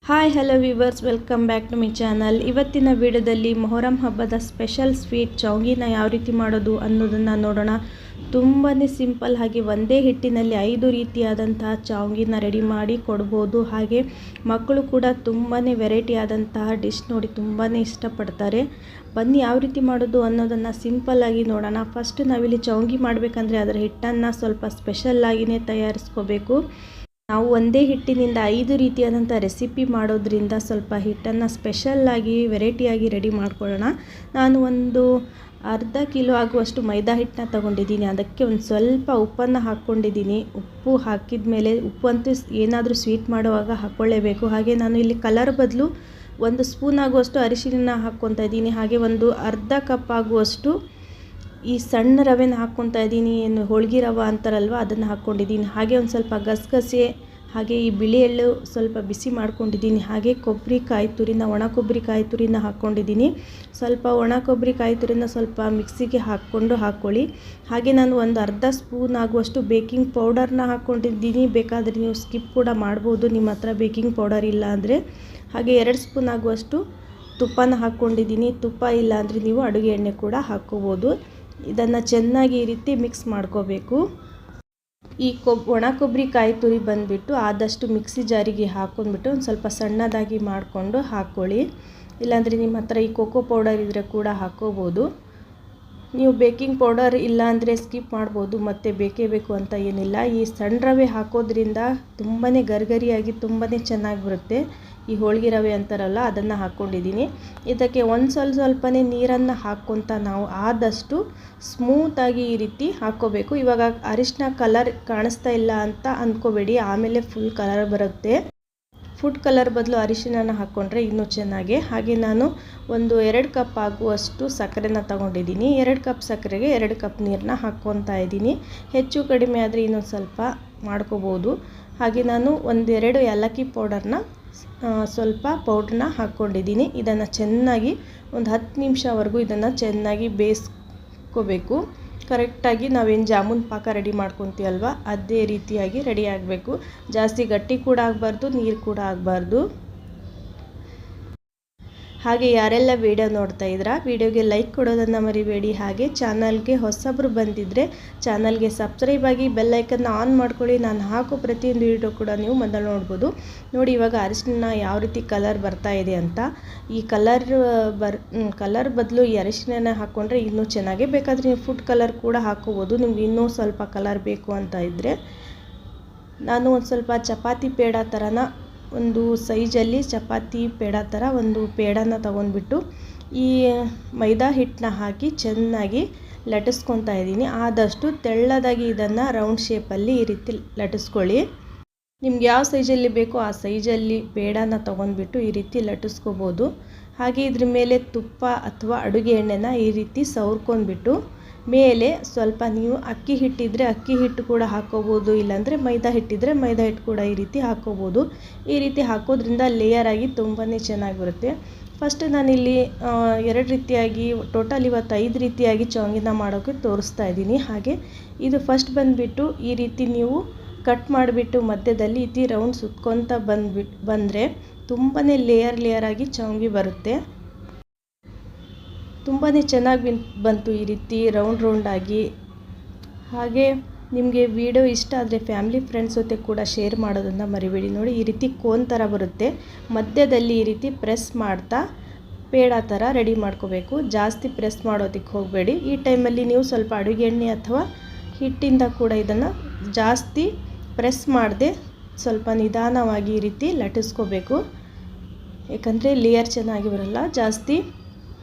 Hi hello viewers, welcome back to my channel. ಇವತ್ತಿನ ವಿಡಿಯೋದಲ್ಲಿ ಮೊಹರಂ ಹಬ್ಬದ ಸ್ಪೆಷಲ್ ಸ್ವೀಟ್ ಚೌಂಗಿನ ಯಾವ ರೀತಿ ಮಾಡೋದು ಅನ್ನೋದನ್ನು ನೋಡೋಣ. ತುಂಬಾ ಸಿಂಪಲ್ ಆಗಿ ಒಂದೇ ಹಿಟ್ಟಿನಲ್ಲಿ 5 ರೀತಿಯಾದಂತಹ ಚೌಂಗಿನ ರೆಡಿ ಮಾಡಿ ಕೊಡ್ಬೋದು. ಹಾಗೆ ಮಕ್ಕಳು ಕೂಡ ತುಂಬಾ ವೆರೈಟಿ ಆದಂತಹ ಡಿಶ್ ನೋಡಿ ತುಂಬಾ ಇಷ್ಟಪಡ್ತಾರೆ. ಬನ್ನಿ ಯಾವ ರೀತಿ ಮಾಡೋದು ಅನ್ನೋದನ್ನು ಸಿಂಪಲ್ಲಾಗಿ ನೋಡೋಣ. ಫಸ್ಟ್ ನಾವಿಲ್ಲಿ ಚೌಂಗಿ ಮಾಡಬೇಕಂದ್ರೆ ಅದರ ಹಿಟ್ಟನ್ನು ಸ್ವಲ್ಪ ಸ್ಪೆಷಲ್ಲಾಗಿಯೇ ತಯಾರಿಸ್ಕೋಬೇಕು. ನಾವು ಒಂದೇ ಹಿಟ್ಟಿನಿಂದ 5 ರೀತಿಯಾದಂಥ ರೆಸಿಪಿ ಮಾಡೋದ್ರಿಂದ ಸ್ವಲ್ಪ ಹಿಟ್ಟನ್ನು ಸ್ಪೆಷಲ್ಲಾಗಿ ವೆರೈಟಿಯಾಗಿ ರೆಡಿ ಮಾಡ್ಕೊಳ್ಳೋಣ. ನಾನು ಒಂದು ಅರ್ಧ ಕಿಲೋ ಆಗುವಷ್ಟು ಮೈದಾ ಹಿಟ್ಟನ್ನ ತೊಗೊಂಡಿದ್ದೀನಿ. ಅದಕ್ಕೆ ಒಂದು ಸ್ವಲ್ಪ ಉಪ್ಪನ್ನು ಹಾಕ್ಕೊಂಡಿದ್ದೀನಿ. ಉಪ್ಪು ಹಾಕಿದ ಮೇಲೆ ಉಪ್ಪು ಅಂತೂ ಏನಾದರೂ ಸ್ವೀಟ್ ಮಾಡುವಾಗ ಹಾಕ್ಕೊಳ್ಳೇಬೇಕು. ಹಾಗೆ ನಾನು ಇಲ್ಲಿ ಕಲರ್ ಬದಲು 1 ಸ್ಪೂನ್ ಆಗುವಷ್ಟು ಅರಿಶಿನ ಹಾಕ್ಕೊತಾ ಇದ್ದೀನಿ. ಹಾಗೆ ಒಂದು ಅರ್ಧ ಕಪ್ ಆಗುವಷ್ಟು ಈ ಸಣ್ಣ ರವೆನ ಹಾಕ್ಕೊತಾ ಇದ್ದೀನಿ. ಏನು ಹೋಳಿಗೆ ರವೆ ಅಂತಾರಲ್ವ, ಅದನ್ನು ಹಾಕ್ಕೊಂಡಿದ್ದೀನಿ. ಹಾಗೆ ಒಂದು ಸ್ವಲ್ಪ ಗಸಗಸೆ, ಹಾಗೆ ಈ ಬಿಳಿ ಎಳ್ಳು ಸ್ವಲ್ಪ ಬಿಸಿ ಮಾಡ್ಕೊಂಡಿದ್ದೀನಿ. ಹಾಗೆ ಕೊಬ್ಬರಿ ಕಾಯಿ ತುರಿನ, ಒಣ ಕೊಬ್ಬರಿ ಕಾಯಿ ತುರಿನ ಹಾಕ್ಕೊಂಡಿದ್ದೀನಿ. ಸ್ವಲ್ಪ ಒಣ ಕೊಬ್ಬರಿ ಕಾಯಿ ತುರಿನ ಸ್ವಲ್ಪ ಮಿಕ್ಸಿಗೆ ಹಾಕ್ಕೊಳ್ಳಿ. ಹಾಗೆ ನಾನು ಒಂದು ಅರ್ಧ ಸ್ಪೂನ್ ಆಗುವಷ್ಟು ಬೇಕಿಂಗ್ ಪೌಡರ್ನ ಹಾಕ್ಕೊಂಡಿದ್ದೀನಿ. ಬೇಕಾದರೆ ನೀವು ಸ್ಕಿಪ್ ಕೂಡ ಮಾಡ್ಬೋದು ನಿಮ್ಮ ಹತ್ರ ಬೇಕಿಂಗ್ ಪೌಡರ್ ಇಲ್ಲ ಅಂದರೆ. ಹಾಗೆ 2 ಸ್ಪೂನ್ ಆಗುವಷ್ಟು ತುಪ್ಪನ ಹಾಕ್ಕೊಂಡಿದ್ದೀನಿ. ತುಪ್ಪ ಇಲ್ಲ ಅಂದರೆ ನೀವು ಅಡುಗೆ ಎಣ್ಣೆ ಕೂಡ ಹಾಕ್ಕೋಬೋದು. ಇದನ್ನು ಚೆನ್ನಾಗಿ ಈ ರೀತಿ ಮಿಕ್ಸ್ ಮಾಡ್ಕೋಬೇಕು. ಈ ಒಣ ಕೊಬ್ಬರಿ ಕಾಯಿ ತುರಿ ಬಂದುಬಿಟ್ಟು ಆದಷ್ಟು ಮಿಕ್ಸಿ ಜಾರಿಗೆ ಹಾಕ್ಕೊಂಡ್ಬಿಟ್ಟು ಒಂದು ಸ್ವಲ್ಪ ಸಣ್ಣದಾಗಿ ಮಾಡಿಕೊಂಡು ಹಾಕ್ಕೊಳ್ಳಿ. ಇಲ್ಲಾಂದರೆ ನಿಮ್ಮ ಹತ್ರ ಈ ಕೋಕೋ ಪೌಡರ್ ಇದ್ದರೆ ಕೂಡ ಹಾಕ್ಕೋಬೋದು. ನೀವು ಬೇಕಿಂಗ್ ಪೌಡರ್ ಇಲ್ಲ ಅಂದರೆ ಸ್ಕಿಪ್ ಮಾಡ್ಬೋದು, ಮತ್ತು ಬೇಕೇ ಬೇಕು ಅಂತ ಏನಿಲ್ಲ. ಈ ಸಣ್ಣ ರವೆ ಹಾಕೋದ್ರಿಂದ ತುಂಬಾ ಗರಿಗರಿಯಾಗಿ ತುಂಬಾ ಚೆನ್ನಾಗಿ ಬರುತ್ತೆ. ಈ ಹೋಳಿಗೆ ರವೆ ಅಂತಾರಲ್ಲ, ಅದನ್ನು ಹಾಕ್ಕೊಂಡಿದ್ದೀನಿ. ಇದಕ್ಕೆ ಸ್ವಲ್ಪನೇ ನೀರನ್ನು ಹಾಕ್ಕೊತ ನಾವು ಆದಷ್ಟು ಸ್ಮೂತಾಗಿ ಈ ರೀತಿ ಹಾಕ್ಕೋಬೇಕು. ಇವಾಗ ಅರಿಶಿನ ಕಲರ್ ಕಾಣಿಸ್ತಾ ಇಲ್ಲ ಅಂತ ಅಂದ್ಕೋಬೇಡಿ, ಆಮೇಲೆ ಫುಲ್ ಕಲರ್ ಬರುತ್ತೆ. ಫುಡ್ ಕಲರ್ ಬದಲು ಅರಿಶಿನ ಹಾಕ್ಕೊಂಡ್ರೆ ಇನ್ನೂ ಚೆನ್ನಾಗಿ. ಹಾಗೆ ನಾನು ಒಂದು 2 ಕಪ್ ಆಗುವಷ್ಟು ಸಕ್ಕರೆನ ತೊಗೊಂಡಿದ್ದೀನಿ. 2 ಕಪ್ ಸಕ್ಕರೆಗೆ 2 ಕಪ್ ನೀರನ್ನ ಹಾಕ್ಕೊತಾ ಇದ್ದೀನಿ. ಹೆಚ್ಚು ಕಡಿಮೆ ಆದರೆ ಇನ್ನೊಂದು ಸ್ವಲ್ಪ ಮಾಡ್ಕೋಬೋದು. ಹಾಗೆ ನಾನು 1-2 ಏಲಕ್ಕಿ ಪೌಡರ್ನ ಸ್ವಲ್ಪ ಪೌಡ್ರನ್ನ ಹಾಕ್ಕೊಂಡಿದ್ದೀನಿ. ಇದನ್ನು ಚೆನ್ನಾಗಿ ಒಂದು 10 ನಿಮಿಷವರೆಗೂ ಇದನ್ನು ಚೆನ್ನಾಗಿ ಬೇಯಿಸ್ಕೋಬೇಕು. ಕರೆಕ್ಟಾಗಿ ನಾವೇನು ಜಾಮೂನ್ ಪಾಕ ರೆಡಿ ಮಾಡ್ಕೊತೀವಲ್ವ, ಅದೇ ರೀತಿಯಾಗಿ ರೆಡಿ ಆಗಬೇಕು. ಜಾಸ್ತಿ ಗಟ್ಟಿ ಕೂಡ ಆಗಬಾರ್ದು, ನೀರು ಕೂಡ ಆಗಬಾರ್ದು. ಹಾಗೆ ಯಾರೆಲ್ಲ ವಿಡಿಯೋ ನೋಡ್ತಾ ಇದ್ದೀರಾ, ವಿಡಿಯೋಗೆ ಲೈಕ್ ಕೊಡೋದನ್ನು ಮರಿಬೇಡಿ. ಹಾಗೆ ಚಾನಲ್ಗೆ ಹೊಸಬ್ರು ಬಂದಿದ್ದರೆ ಚಾನಲ್ಗೆ ಸಬ್ಸ್ಕ್ರೈಬ್ ಆಗಿ ಬೆಲ್ಲೈಕನ್ನ ಆನ್ ಮಾಡ್ಕೊಳ್ಳಿ. ನಾನು ಹಾಕೋ ಪ್ರತಿಯೊಂದು ವಿಡಿಯೋ ಕೂಡ ನೀವು ಮೊದಲು ನೋಡ್ಬೋದು. ನೋಡಿ ಇವಾಗ ಅರಿಶಿನ ಯಾವ ರೀತಿ ಕಲರ್ ಬರ್ತಾ ಇದೆ ಅಂತ. ಈ ಕಲರ್ ಬದಲು ಈ ಅರಿಶಿನ ಹಾಕ್ಕೊಂಡ್ರೆ ಇನ್ನೂ ಚೆನ್ನಾಗಿ. ಬೇಕಾದರೆ ನೀವು ಫುಡ್ ಕಲರ್ ಕೂಡ ಹಾಕ್ಕೋಬೋದು, ನಿಮ್ಗೆ ಇನ್ನೂ ಸ್ವಲ್ಪ ಕಲರ್ ಬೇಕು ಅಂತ ಇದ್ದರೆ. ನಾನು ಒಂದು ಸ್ವಲ್ಪ ಚಪಾತಿ ಪೇಡ ಥರನ ಒಂದು ಸೈಜಲ್ಲಿ ಚಪಾತಿ ಪೇಡ ಥರ ಒಂದು ಪೇಡನ ತೊಗೊಂಡ್ಬಿಟ್ಟು ಈ ಮೈದಾ ಹಿಟ್ಟನ್ನ ಹಾಕಿ ಚೆನ್ನಾಗಿ ಲಟ್ಟಿಸ್ಕೊತಾ ಇದ್ದೀನಿ. ಆದಷ್ಟು ತೆಳ್ಳದಾಗಿ ಇದನ್ನು ರೌಂಡ್ ಶೇಪಲ್ಲಿ ಈ ರೀತಿ ಲಟ್ಟಿಸ್ಕೊಳ್ಳಿ. ನಿಮ್ಗೆ ಯಾವ ಸೈಜಲ್ಲಿ ಬೇಕೋ ಆ ಸೈಜಲ್ಲಿ ಪೇಡನ ತೊಗೊಂಡ್ಬಿಟ್ಟು ಈ ರೀತಿ ಲಟ್ಟಿಸ್ಕೋಬೋದು. ಹಾಗೆ ಇದ್ರ ಮೇಲೆ ತುಪ್ಪ ಅಥವಾ ಅಡುಗೆ ಎಣ್ಣೆನ ಈ ರೀತಿ ಸವರ್ಕೊಂಡ್ಬಿಟ್ಟು ಮೇಲೆ ಸ್ವಲ್ಪ ನೀವು ಅಕ್ಕಿ ಹಿಟ್ಟಿದ್ರೆ ಅಕ್ಕಿ ಹಿಟ್ಟು ಕೂಡ ಹಾಕ್ಕೋಬೋದು, ಇಲ್ಲಾಂದರೆ ಮೈದಾ ಹಿಟ್ಟಿದ್ರೆ ಮೈದಾ ಹಿಟ್ಟು ಕೂಡ ಈ ರೀತಿ ಹಾಕ್ಕೋಬೋದು. ಈ ರೀತಿ ಹಾಕೋದ್ರಿಂದ ಲೇಯರ್ ಆಗಿ ತುಂಬಾ ಚೆನ್ನಾಗಿ ಬರುತ್ತೆ. ಫಸ್ಟ್ ನಾನಿಲ್ಲಿ 2 ರೀತಿಯಾಗಿ ಟೋಟಲ್ ಇವತ್ತು 5 ರೀತಿಯಾಗಿ ಚೌಂಗಿನ ಮಾಡೋಕ್ಕೆ ತೋರಿಸ್ತಾ ಇದ್ದೀನಿ. ಹಾಗೆ ಇದು ಫಸ್ಟ್ ಬಂದುಬಿಟ್ಟು ಈ ರೀತಿ ನೀವು ಕಟ್ ಮಾಡಿಬಿಟ್ಟು ಮಧ್ಯದಲ್ಲಿ ಈ ರೌಂಡ್ ಸುತ್ಕೊತ ಬಂದರೆ ತುಂಬಾ ಲೇಯರ್ ಆಗಿ ಚೌಂಗಿ ಬರುತ್ತೆ. ತುಂಬಾ ಚೆನ್ನಾಗಿ ಬಂತು ಈ ರೀತಿ ರೌಂಡ್ ಆಗಿ. ಹಾಗೆ ನಿಮಗೆ ವಿಡಿಯೋ ಇಷ್ಟ ಆದರೆ ಫ್ಯಾಮಿಲಿ ಫ್ರೆಂಡ್ಸ್ ಜೊತೆ ಕೂಡ ಶೇರ್ ಮಾಡೋದನ್ನು ಮರಿಬೇಡಿ. ನೋಡಿ ಈ ರೀತಿ ಕೋನ್ ಥರ ಬರುತ್ತೆ. ಮಧ್ಯದಲ್ಲಿ ಈ ರೀತಿ ಪ್ರೆಸ್ ಮಾಡ್ತಾ ಪೇಡ ಥರ ರೆಡಿ ಮಾಡ್ಕೋಬೇಕು. ಜಾಸ್ತಿ ಪ್ರೆಸ್ ಮಾಡೋದಕ್ಕೆ ಹೋಗಬೇಡಿ. ಈ ಟೈಮಲ್ಲಿ ನೀವು ಸ್ವಲ್ಪ ಅಡುಗೆ ಎಣ್ಣೆ ಅಥವಾ ಹಿಟ್ಟಿಂದ ಕೂಡ ಇದನ್ನು ಜಾಸ್ತಿ ಪ್ರೆಸ್ ಮಾಡದೆ ಸ್ವಲ್ಪ ನಿಧಾನವಾಗಿ ಈ ರೀತಿ ಲಟ್ಟಿಸ್ಕೋಬೇಕು. ಯಾಕಂದರೆ ಲೇಯರ್ ಚೆನ್ನಾಗಿ ಬರಲ್ಲ. ಜಾಸ್ತಿ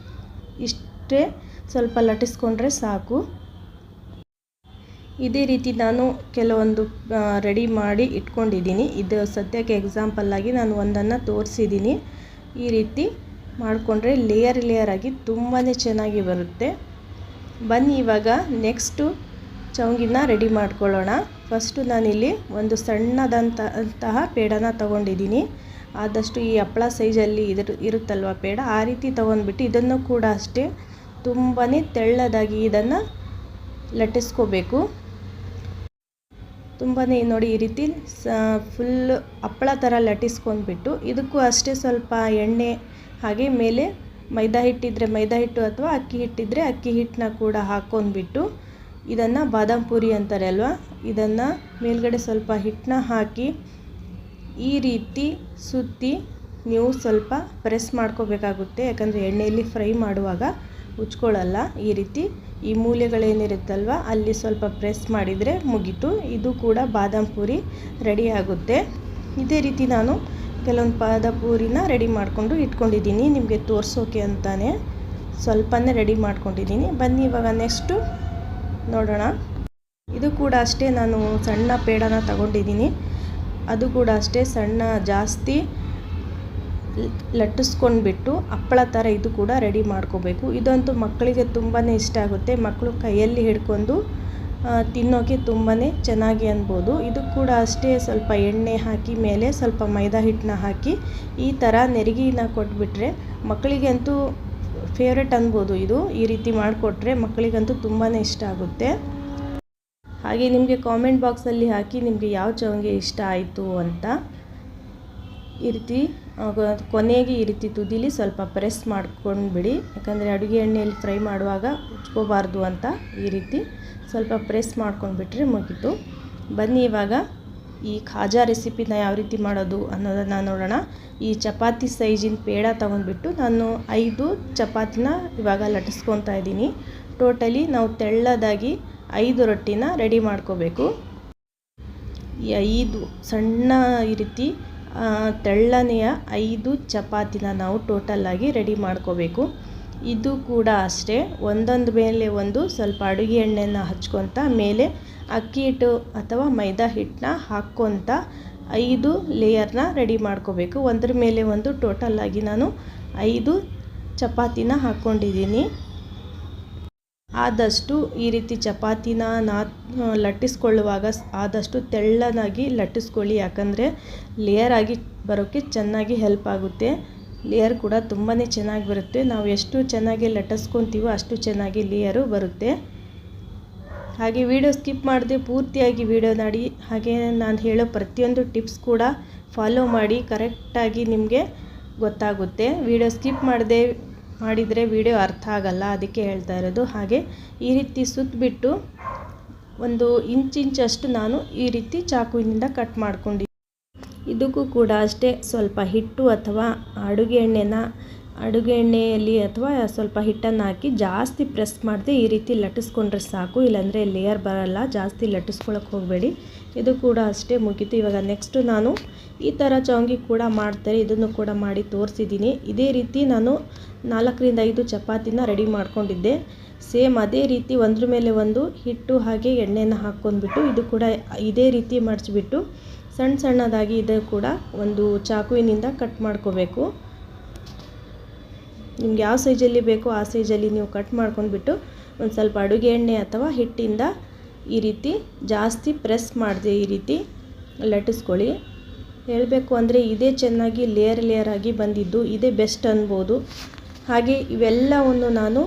ಇಷ್ಟೇ ಸ್ವಲ್ಪ ಲಟ್ಟಿಸ್ಕೊಂಡ್ರೆ ಸಾಕು. ಇದೇ ರೀತಿ ನಾನು ಕೆಲವೊಂದು ರೆಡಿ ಮಾಡಿ ಇಟ್ಕೊಂಡಿದ್ದೀನಿ. ಇದು ಸದ್ಯಕ್ಕೆ ಎಕ್ಸಾಂಪಲ್ಲಾಗಿ ನಾನು ಒಂದನ್ನು ತೋರಿಸಿದ್ದೀನಿ. ಈ ರೀತಿ ಮಾಡಿಕೊಂಡ್ರೆ ಲೇಯರ್ ಆಗಿ ತುಂಬಾ ಚೆನ್ನಾಗಿ ಬರುತ್ತೆ. ಬನ್ನಿ ಇವಾಗ ನೆಕ್ಸ್ಟು ಚೌಂಗಿನ ರೆಡಿ ಮಾಡ್ಕೊಳ್ಳೋಣ. ಫಸ್ಟು ನಾನಿಲ್ಲಿ ಒಂದು ಸಣ್ಣದಂತಹ ಪೇಡನ ತೊಗೊಂಡಿದ್ದೀನಿ. ಆದಷ್ಟು ಈ ಹಪ್ಪಳ ಸೈಜಲ್ಲಿ ಇರುತ್ತಲ್ವ ಪೇಡ, ಆ ರೀತಿ ತೊಗೊಂಡ್ಬಿಟ್ಟು ಇದನ್ನು ಕೂಡ ಅಷ್ಟೇ ತುಂಬಾ ತೆಳ್ಳದಾಗಿ ಇದನ್ನು ಲಟ್ಟಿಸ್ಕೋಬೇಕು. ತುಂಬಾ ನೋಡಿ ಈ ರೀತಿ ಫುಲ್ ಹಪ್ಪಳ ಥರ ಲಟ್ಟಿಸ್ಕೊಂಡ್ಬಿಟ್ಟು ಇದಕ್ಕೂ ಅಷ್ಟೇ ಸ್ವಲ್ಪ ಎಣ್ಣೆ ಹಾಗೆ ಮೇಲೆ ಮೈದಾ ಹಿಟ್ಟಿದ್ರೆ ಮೈದಾ ಹಿಟ್ಟು ಅಥವಾ ಅಕ್ಕಿ ಹಿಟ್ಟಿದ್ರೆ ಅಕ್ಕಿ ಹಿಟ್ಟನ್ನ ಕೂಡ ಹಾಕ್ಕೊಂಡ್ಬಿಟ್ಟು ಇದನ್ನು ಬಾದಾಮ್ ಪೂರಿ ಅಂತಾರೆ ಅಲ್ವಾ, ಇದನ್ನು ಮೇಲ್ಗಡೆ ಸ್ವಲ್ಪ ಹಿಟ್ಟನ್ನ ಹಾಕಿ ಈ ರೀತಿ ಸುತ್ತಿ ನೀವು ಸ್ವಲ್ಪ ಪ್ರೆಸ್ ಮಾಡ್ಕೋಬೇಕಾಗುತ್ತೆ. ಯಾಕಂದರೆ ಎಣ್ಣೆಯಲ್ಲಿ ಫ್ರೈ ಮಾಡುವಾಗ ಉಚ್ಕೊಳ್ಳಲ್ಲ. ಈ ರೀತಿ ಈ ಮೂಲೆಗಳೇನಿರುತ್ತಲ್ವ ಅಲ್ಲಿ ಸ್ವಲ್ಪ ಪ್ರೆಸ್ ಮಾಡಿದರೆ ಮುಗೀತು. ಇದು ಕೂಡ ಬಾದಾಮ್ ಪೂರಿ ರೆಡಿ ಆಗುತ್ತೆ. ಇದೇ ರೀತಿ ನಾನು ಕೆಲವೊಂದು ಬಾದಾಮ್ ಪೂರಿನ ರೆಡಿ ಮಾಡಿಕೊಂಡು ಇಟ್ಕೊಂಡಿದ್ದೀನಿ, ನಿಮಗೆ ತೋರಿಸೋಕೆ ಅಂತಾನೆ ಸ್ವಲ್ಪನೇ ರೆಡಿ ಮಾಡ್ಕೊಂಡಿದ್ದೀನಿ. ಬನ್ನಿ ಇವಾಗ ನೆಕ್ಸ್ಟು ನೋಡೋಣ. ಇದು ಕೂಡ ಅಷ್ಟೇ ನಾನು ಸಣ್ಣ ಪೇಡನ ತಗೊಂಡಿದ್ದೀನಿ. ಅದು ಕೂಡ ಅಷ್ಟೇ ಸಣ್ಣ ಜಾಸ್ತಿ ಲಟ್ಟಿಸ್ಕೊಂಡ್ಬಿಟ್ಟು ಹಪ್ಪಳ ಥರ ಇದು ಕೂಡ ರೆಡಿ ಮಾಡ್ಕೋಬೇಕು. ಇದಂತೂ ಮಕ್ಕಳಿಗೆ ತುಂಬಾ ಇಷ್ಟ ಆಗುತ್ತೆ. ಮಕ್ಕಳು ಕೈಯಲ್ಲಿ ಹಿಡ್ಕೊಂಡು ತಿನ್ನೋಕ್ಕೆ ತುಂಬಾ ಚೆನ್ನಾಗಿ ಅನ್ಬೋದು. ಇದು ಕೂಡ ಅಷ್ಟೇ ಸ್ವಲ್ಪ ಎಣ್ಣೆ ಹಾಕಿ ಮೇಲೆ ಸ್ವಲ್ಪ ಮೈದಾ ಹಿಟ್ಟನ್ನ ಹಾಕಿ ಈ ಥರ ನೆರಿಗೆನ ಕೊಟ್ಬಿಟ್ರೆ ಮಕ್ಕಳಿಗಂತೂ ಫೇವ್ರೆಟ್ ಅನ್ಬೋದು. ಇದು ಈ ರೀತಿ ಮಾಡಿಕೊಟ್ರೆ ಮಕ್ಕಳಿಗಂತೂ ತುಂಬಾ ಇಷ್ಟ ಆಗುತ್ತೆ. ಹಾಗೆ ನಿಮಗೆ ಕಾಮೆಂಟ್ ಬಾಕ್ಸಲ್ಲಿ ಹಾಕಿ ನಿಮಗೆ ಯಾವ ಚವಂಗೆ ಇಷ್ಟ ಆಯಿತು ಅಂತ. ಈ ರೀತಿ ಕೊನೆಗೆ ಈ ರೀತಿ ತುದಿಲಿ ಸ್ವಲ್ಪ ಪ್ರೆಸ್ ಮಾಡ್ಕೊಂಡ್ಬಿಡಿ, ಯಾಕಂದರೆ ಅಡುಗೆ ಎಣ್ಣೆಯಲ್ಲಿ ಫ್ರೈ ಮಾಡುವಾಗ ಉಚ್ಕೋಬಾರ್ದು ಅಂತ. ಈ ರೀತಿ ಸ್ವಲ್ಪ ಪ್ರೆಸ್ ಮಾಡ್ಕೊಂಡ್ಬಿಟ್ರೆ ಮುಗೀತು. ಬನ್ನಿ ಇವಾಗ ಈ ಖಾಜಾ ರೆಸಿಪಿನ ಯಾವ ರೀತಿ ಮಾಡೋದು ಅನ್ನೋದನ್ನು ನೋಡೋಣ. ಈ ಚಪಾತಿ ಸೈಜಿನ ಪೇಡ ತೊಗೊಂಡ್ಬಿಟ್ಟು ನಾನು 5 ಚಪಾತಿನ ಇವಾಗ ಲಟ್ಟಿಸ್ಕೊತಾ ಇದ್ದೀನಿ. ಟೋಟಲಿ ನಾವು ತೆಳ್ಳದಾಗಿ 5 ರೊಟ್ಟಿನ ರೆಡಿ ಮಾಡ್ಕೋಬೇಕು. ಈ 5 ಸಣ್ಣ ಈ ರೀತಿ ತೆಳ್ಳನೆಯ 5 ಚಪಾತಿನ ನಾವು ಟೋಟಲಾಗಿ ರೆಡಿ ಮಾಡ್ಕೋಬೇಕು. ಇದು ಕೂಡ ಅಷ್ಟೇ ಒಂದೊಂದು ಮೇಲೆ ಒಂದು ಸ್ವಲ್ಪ ಅಡುಗೆ ಎಣ್ಣೆನ ಹಚ್ಕೊತ ಮೇಲೆ ಅಕ್ಕಿ ಹಿಟ್ಟು ಅಥವಾ ಮೈದಾ ಹಿಟ್ಟನ್ನ ಹಾಕ್ಕೊತ 5 ಲೇಯರ್ನ ರೆಡಿ ಮಾಡ್ಕೋಬೇಕು. ಒಂದ್ರ ಮೇಲೆ ಒಂದು ಟೋಟಲಾಗಿ ನಾನು 5 ಚಪಾತಿನ ಹಾಕ್ಕೊಂಡಿದ್ದೀನಿ. ಆದಷ್ಟು ಈ ರೀತಿ ಚಪಾತಿನ ಲಟ್ಟಿಸ್ಕೊಳ್ಳುವಾಗ ಆದಷ್ಟು ತೆಳ್ಳನಾಗಿ ಲಟ್ಟಿಸ್ಕೊಳ್ಳಿ, ಯಾಕಂದರೆ ಲೇಯರ್ ಆಗಿ ಬರೋಕ್ಕೆ ಚೆನ್ನಾಗಿ ಹೆಲ್ಪ್ ಆಗುತ್ತೆ. ಲೇಯರ್ ಕೂಡ ತುಂಬಾ ಚೆನ್ನಾಗಿ ಬರುತ್ತೆ. ನಾವು ಎಷ್ಟು ಚೆನ್ನಾಗಿ ಲಟ್ಟಿಸ್ಕೊತೀವೋ ಅಷ್ಟು ಚೆನ್ನಾಗಿ ಲೇಯರು ಬರುತ್ತೆ. ಹಾಗೆ ವಿಡಿಯೋ ಸ್ಕಿಪ್ ಮಾಡದೆ ಪೂರ್ತಿಯಾಗಿ ವಿಡಿಯೋ ನೋಡಿ. ಹಾಗೆ ನಾನು ಹೇಳೋ ಪ್ರತಿಯೊಂದು ಟಿಪ್ಸ್ ಕೂಡ ಫಾಲೋ ಮಾಡಿ, ಕರೆಕ್ಟಾಗಿ ನಿಮಗೆ ಗೊತ್ತಾಗುತ್ತೆ. ವಿಡಿಯೋ ಸ್ಕಿಪ್ ಮಾಡಿದರೆ ವಿಡಿಯೋ ಅರ್ಥ ಆಗಲ್ಲ, ಅದಕ್ಕೆ ಹೇಳ್ತಾ ಇರೋದು. ಹಾಗೆ ಈ ರೀತಿ ಸುತ್ತಬಿಟ್ಟು ಒಂದು ಇಂಚಷ್ಟು ನಾನು ಈ ರೀತಿ ಚಾಕುವಿನಿಂದ ಕಟ್ ಮಾಡ್ಕೊಂಡಿದ್ದೀನಿ. ಇದಕ್ಕೂ ಕೂಡ ಅಷ್ಟೇ ಸ್ವಲ್ಪ ಹಿಟ್ಟು ಅಥವಾ ಅಡುಗೆ ಎಣ್ಣೆಯಲ್ಲಿ ಅಥವಾ ಸ್ವಲ್ಪ ಹಿಟ್ಟನ್ನು ಹಾಕಿ ಜಾಸ್ತಿ ಪ್ರೆಸ್ ಮಾಡದೆ ಈ ರೀತಿ ಲಟ್ಟಿಸ್ಕೊಂಡ್ರೆ ಸಾಕು, ಇಲ್ಲಾಂದರೆ ಲೇಯರ್ ಬರಲ್ಲ. ಜಾಸ್ತಿ ಲಟ್ಟಿಸ್ಕೊಳ್ಳೋಕೆ ಹೋಗಬೇಡಿ. ಇದು ಕೂಡ ಅಷ್ಟೇ ಮುಗೀತು. ಇವಾಗ ನೆಕ್ಸ್ಟು ನಾನು ಈ ಥರ ಚವಂಗಿ ಕೂಡ ಮಾಡ್ತಾರೆ, ಇದನ್ನು ಕೂಡ ಮಾಡಿ ತೋರಿಸಿದ್ದೀನಿ. ಇದೇ ರೀತಿ ನಾನು 4ರಿಂದ 5 ಚಪಾತಿನ ರೆಡಿ ಮಾಡ್ಕೊಂಡಿದ್ದೆ. ಸೇಮ್ ಅದೇ ರೀತಿ ಒಂದ್ರ ಮೇಲೆ ಒಂದು ಹಿಟ್ಟು ಹಾಗೆ ಎಣ್ಣೆನ ಹಾಕ್ಕೊಂಡ್ಬಿಟ್ಟು ಇದು ಕೂಡ ಇದೇ ರೀತಿ ಮಡಿಚ್ಬಿಟ್ಟು ಸಣ್ಣದಾಗಿ ಇದು ಕೂಡ ಒಂದು ಚಾಕುವಿನಿಂದ ಕಟ್ ಮಾಡ್ಕೋಬೇಕು. ನಿಮ್ಗೆ ಯಾವ ಸೈಜಲ್ಲಿ ಬೇಕೋ ಆ ಸೈಜಲ್ಲಿ ನೀವು ಕಟ್ ಮಾಡ್ಕೊಂಡ್ಬಿಟ್ಟು ಒಂದು ಸ್ವಲ್ಪ ಅಡುಗೆ ಎಣ್ಣೆ ಅಥವಾ ಹಿಟ್ಟಿಂದ ಈ ರೀತಿ ಜಾಸ್ತಿ ಪ್ರೆಸ್ ಮಾಡದೆ ಈ ರೀತಿ ಲಟ್ಟಿಸ್ಕೊಳ್ಳಿ. ಹೇಳಬೇಕು ಅಂದರೆ ಇದೇ ಚೆನ್ನಾಗಿ ಲೇಯರ್ ಆಗಿ ಬಂದಿದ್ದು, ಇದೇ ಬೆಸ್ಟ್ ಅನ್ಬೋದು. ಹಾಗೆ ಇವೆಲ್ಲವನ್ನು ನಾನು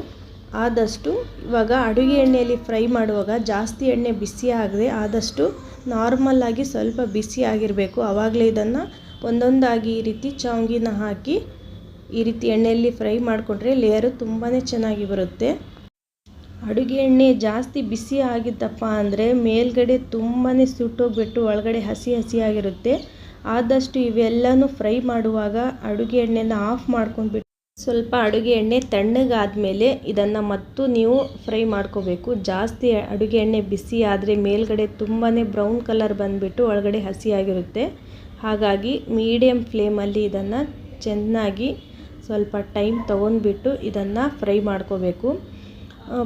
ಆದಷ್ಟು ಇವಾಗ ಅಡುಗೆ ಎಣ್ಣೆಯಲ್ಲಿ ಫ್ರೈ ಮಾಡುವಾಗ ಜಾಸ್ತಿ ಎಣ್ಣೆ ಬಿಸಿ ಆಗದೆ ಆದಷ್ಟು ನಾರ್ಮಲ್ಲಾಗಿ ಸ್ವಲ್ಪ ಬಿಸಿ ಆಗಿರಬೇಕು. ಆವಾಗಲೇ ಇದನ್ನು ಒಂದೊಂದಾಗಿ ಈ ರೀತಿ ಚವಂಗಿನ ಹಾಕಿ ಈ ರೀತಿ ಎಣ್ಣೆಯಲ್ಲಿ ಫ್ರೈ ಮಾಡಿಕೊಂಡ್ರೆ ಲೇಯರು ತುಂಬಾ ಚೆನ್ನಾಗಿ ಬರುತ್ತೆ. ಅಡುಗೆ ಎಣ್ಣೆ ಜಾಸ್ತಿ ಬಿಸಿ ಆಗಿದ್ದಪ್ಪ ಅಂದರೆ ಮೇಲ್ಗಡೆ ತುಂಬಾ ಸುಟ್ಟೋಗ್ಬಿಟ್ಟು ಒಳಗಡೆ ಹಸಿಯಾಗಿರುತ್ತೆ. ಆದಷ್ಟು ಇವೆಲ್ಲನೂ ಫ್ರೈ ಮಾಡುವಾಗ ಅಡುಗೆ ಎಣ್ಣೆನ ಆಫ್ ಮಾಡ್ಕೊಂಡ್ಬಿಟ್ಟು ಸ್ವಲ್ಪ ಅಡುಗೆ ಎಣ್ಣೆ ತಣ್ಣಗಾದ್ಮೇಲೆ ಇದನ್ನು ಮತ್ತು ನೀವು ಫ್ರೈ ಮಾಡ್ಕೋಬೇಕು. ಜಾಸ್ತಿ ಅಡುಗೆ ಎಣ್ಣೆ ಬಿಸಿ ಆದರೆ ಮೇಲ್ಗಡೆ ತುಂಬಾ ಬ್ರೌನ್ ಕಲರ್ ಬಂದುಬಿಟ್ಟು ಒಳಗಡೆ ಹಸಿಯಾಗಿರುತ್ತೆ. ಹಾಗಾಗಿ ಮೀಡಿಯಮ್ ಫ್ಲೇಮಲ್ಲಿ ಇದನ್ನು ಚೆನ್ನಾಗಿ ಸ್ವಲ್ಪ ಟೈಮ್ ತೊಗೊಂಡ್ಬಿಟ್ಟು ಇದನ್ನು ಫ್ರೈ ಮಾಡ್ಕೋಬೇಕು.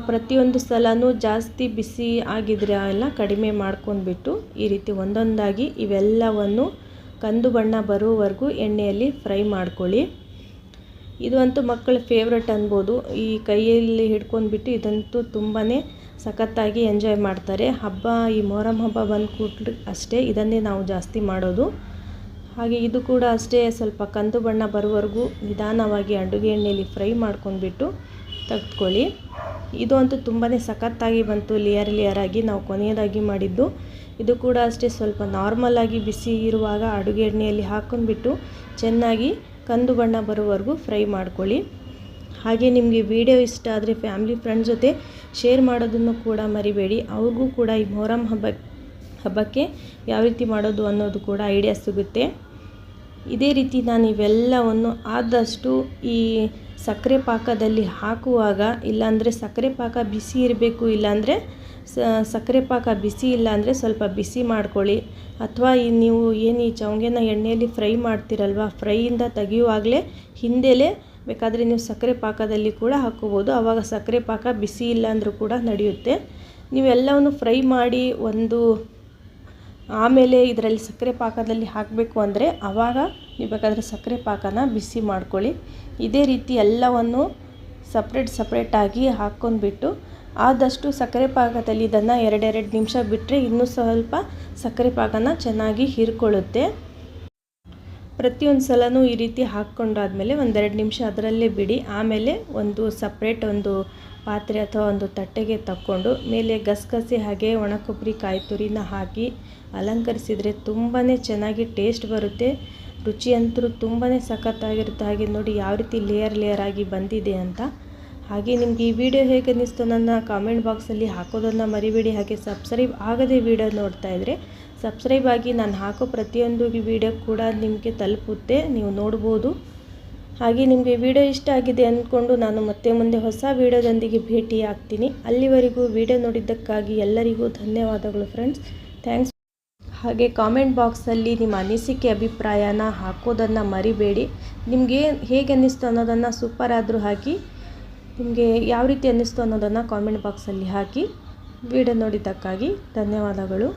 ಪ್ರತಿಯೊಂದು ಸಲನೂ ಜಾಸ್ತಿ ಬಿಸಿ ಆಗಿದ್ರೆ ಎಲ್ಲ ಕಡಿಮೆ ಮಾಡ್ಕೊಂಡ್ಬಿಟ್ಟು ಈ ರೀತಿ ಒಂದೊಂದಾಗಿ ಇವೆಲ್ಲವನ್ನು ಕಂದು ಬಣ್ಣ ಬರೋವರೆಗೂ ಎಣ್ಣೆಯಲ್ಲಿ ಫ್ರೈ ಮಾಡ್ಕೊಳ್ಳಿ. ಇದು ಅಂತೂ ಮಕ್ಕಳ ಫೇವ್ರೆಟ್ ಅನ್ಬೋದು. ಈ ಕೈಯಲ್ಲಿ ಹಿಡ್ಕೊಂಡ್ಬಿಟ್ಟು ಇದಂತೂ ತುಂಬಾ ಸಖತ್ತಾಗಿ ಎಂಜಾಯ್ ಮಾಡ್ತಾರೆ. ಈ ಮೊಹರಂ ಹಬ್ಬ ಬಂದು ಕೂಡಲೇ ಅಷ್ಟೇ ಇದನ್ನೇ ನಾವು ಜಾಸ್ತಿ ಮಾಡೋದು. ಹಾಗೆ ಇದು ಕೂಡ ಅಷ್ಟೇ ಸ್ವಲ್ಪ ಕಂದು ಬಣ್ಣ ಬರೋವರೆಗೂ ನಿಧಾನವಾಗಿ ಅಡುಗೆ ಎಣ್ಣೆಯಲ್ಲಿ ಫ್ರೈ ಮಾಡ್ಕೊಂಡ್ಬಿಟ್ಟು ತೆಗೆದುಕೊಳ್ಳಿ. ಇದು ಅಂತೂ ತುಂಬಾ ಸಖತ್ತಾಗಿ ಬಂತು ಲೇಯರ್ ಆಗಿ. ನಾವು ಕೊನೆಯದಾಗಿ ಮಾಡಿದ್ದು ಇದು ಕೂಡ ಅಷ್ಟೇ ಸ್ವಲ್ಪ ನಾರ್ಮಲಾಗಿ ಬಿಸಿ ಇರುವಾಗ ಅಡುಗೆ ಎಣ್ಣೆಯಲ್ಲಿ ಹಾಕ್ಕೊಂಡ್ಬಿಟ್ಟು ಚೆನ್ನಾಗಿ ಕಂದು ಬಣ್ಣ ಬರೋವರೆಗೂ ಫ್ರೈ ಮಾಡ್ಕೊಳ್ಳಿ. ಹಾಗೆ ನಿಮಗೆ ವಿಡಿಯೋ ಇಷ್ಟ ಆದರೆ ಫ್ಯಾಮಿಲಿ ಫ್ರೆಂಡ್ಸ್ ಜೊತೆ ಶೇರ್ ಮಾಡೋದನ್ನು ಕೂಡ ಮರಿಬೇಡಿ. ಅವ್ರಿಗೂ ಕೂಡ ಈ ಮೊಹರಂ ಹಬ್ಬಕ್ಕೆ ಯಾವ ರೀತಿ ಮಾಡೋದು ಅನ್ನೋದು ಕೂಡ ಐಡಿಯಾ ಸಿಗುತ್ತೆ. ಇದೇ ರೀತಿ ನಾನು ಇವೆಲ್ಲವನ್ನು ಆದಷ್ಟು ಈ ಸಕ್ಕರೆ ಪಾಕದಲ್ಲಿ ಹಾಕುವಾಗ, ಇಲ್ಲಾಂದರೆ ಸಕ್ಕರೆ ಪಾಕ ಬಿಸಿ ಇರಬೇಕು, ಇಲ್ಲಾಂದರೆ ಸಕ್ಕರೆ ಪಾಕ ಬಿಸಿ ಇಲ್ಲ ಅಂದರೆ ಸ್ವಲ್ಪ ಬಿಸಿ ಮಾಡ್ಕೊಳ್ಳಿ. ಅಥವಾ ನೀವು ಏನು ಈ ಶಾವಿಗೆನ ಎಣ್ಣೆಯಲ್ಲಿ ಫ್ರೈ ಮಾಡ್ತೀರಲ್ವ, ಫ್ರೈಯಿಂದ ತೆಗೆಯುವಾಗಲೇ ಹಿಂದೆಲೇ ಬೇಕಾದರೆ ನೀವು ಸಕ್ಕರೆ ಪಾಕದಲ್ಲಿ ಕೂಡ ಹಾಕ್ಕೋಬೋದು. ಆವಾಗ ಸಕ್ಕರೆ ಪಾಕ ಬಿಸಿ ಇಲ್ಲ ಅಂದರೂ ಕೂಡ ನಡೆಯುತ್ತೆ. ನೀವೆಲ್ಲವನ್ನು ಫ್ರೈ ಮಾಡಿ ಆಮೇಲೆ ಇದರಲ್ಲಿ ಸಕ್ಕರೆ ಪಾಕದಲ್ಲಿ ಹಾಕಬೇಕು ಅಂದರೆ ಆವಾಗ ನೀವು ಬೇಕಾದರೆ ಸಕ್ಕರೆ ಪಾಕನ ಬಿಸಿ ಮಾಡ್ಕೊಳ್ಳಿ. ಇದೇ ರೀತಿ ಎಲ್ಲವನ್ನು ಸಪ್ರೇಟಾಗಿ ಹಾಕ್ಕೊಂಡ್ಬಿಟ್ಟು ಆದಷ್ಟು ಸಕ್ಕರೆ ಪಾಕದಲ್ಲಿ ಇದನ್ನು 2 ನಿಮಿಷ ಬಿಟ್ಟರೆ ಇನ್ನೂ ಸ್ವಲ್ಪ ಸಕ್ಕರೆ ಪಾಕನ ಚೆನ್ನಾಗಿ ಹೀರ್ಕೊಳ್ಳುತ್ತೆ. ಪ್ರತಿಯೊಂದು ಸಲನೂ ಈ ರೀತಿ ಹಾಕ್ಕೊಂಡಾದ್ಮೇಲೆ 1-2 ನಿಮಿಷ ಅದರಲ್ಲೇ ಬಿಡಿ. ಆಮೇಲೆ ಒಂದು ಪಾತ್ರೆ ಅಥವಾ ಒಂದು ತಟ್ಟೆಗೆ ತಕ್ಕೊಂಡು ಮೇಲೆ ಗಸಗಸೆ ಹಾಗೆ ಒಣ ಕೊಬ್ಬರಿ ಕಾಯಿ ತುರಿನ ಹಾಕಿ ಅಲಂಕರಿಸಿದರೆ ತುಂಬಾ ಚೆನ್ನಾಗಿ ಟೇಸ್ಟ್ ಬರುತ್ತೆ. ರುಚಿ ಅಂತೂ ತುಂಬಾ ಸಖತ್ತಾಗಿರುತ್ತೆ. ಹಾಗೆ ನೋಡಿ ಯಾವ ರೀತಿ ಲೇಯರ್ ಆಗಿ ಬಂದಿದೆ ಅಂತ. ಹಾಗೆ ನಿಮಗೆ ಈ ವಿಡಿಯೋ ಹೇಗೆ ಅನ್ನಿಸ್ತು ನನ್ನ ಕಾಮೆಂಟ್ ಬಾಕ್ಸಲ್ಲಿ ಹಾಕೋದನ್ನು ಮರಿಬೇಡಿ. ಹಾಗೆ ಸಬ್ಸ್ಕ್ರೈಬ್ ಆಗದೆ ವಿಡಿಯೋ ನೋಡ್ತಾ ಇದ್ದರೆ ಸಬ್ಸ್ಕ್ರೈಬ್ ಆಗಿ ನಾನು ಹಾಕೋ ಪ್ರತಿಯೊಂದು ವಿಡಿಯೋ ಕೂಡ ನಿಮಗೆ ತಲುಪುತ್ತೆ, ನೀವು ನೋಡ್ಬೋದು. ಹಾಗೆ ನಿಮಗೆ ವಿಡಿಯೋ ಇಷ್ಟ ಆಗಿದೆ ಅಂದ್ಕೊಂಡು ನಾನು ಮತ್ತೆ ಮುಂದೆ ಹೊಸ ವಿಡಿಯೋದೊಂದಿಗೆ ಭೇಟಿ ಆಗ್ತೀನಿ. ಅಲ್ಲಿವರೆಗೂ ವಿಡಿಯೋ ನೋಡಿದ್ದಕ್ಕಾಗಿ ಎಲ್ಲರಿಗೂ ಧನ್ಯವಾದಗಳು ಫ್ರೆಂಡ್ಸ್, ಥ್ಯಾಂಕ್ಸ್. ಹಾಗೆ ಕಾಮೆಂಟ್ ಬಾಕ್ಸಲ್ಲಿ ನಿಮ್ಮ ಅನಿಸಿಕೆ ಅಭಿಪ್ರಾಯನ ಹಾಕೋದನ್ನು ಮರಿಬೇಡಿ. ನಿಮಗೆ ಹೇಗೆ ಅನ್ನಿಸ್ತು ಅನ್ನೋದನ್ನು ಸೂಪರ್ ಆದರೂ ಹಾಕಿ, ನಿಮಗೆ ಯಾವ ರೀತಿ ಅನ್ನಿಸ್ತು ಅನ್ನೋದನ್ನು ಕಾಮೆಂಟ್ ಬಾಕ್ಸಲ್ಲಿ ಹಾಕಿ. ವಿಡಿಯೋ ನೋಡಿದ್ದಕ್ಕಾಗಿ ಧನ್ಯವಾದಗಳು.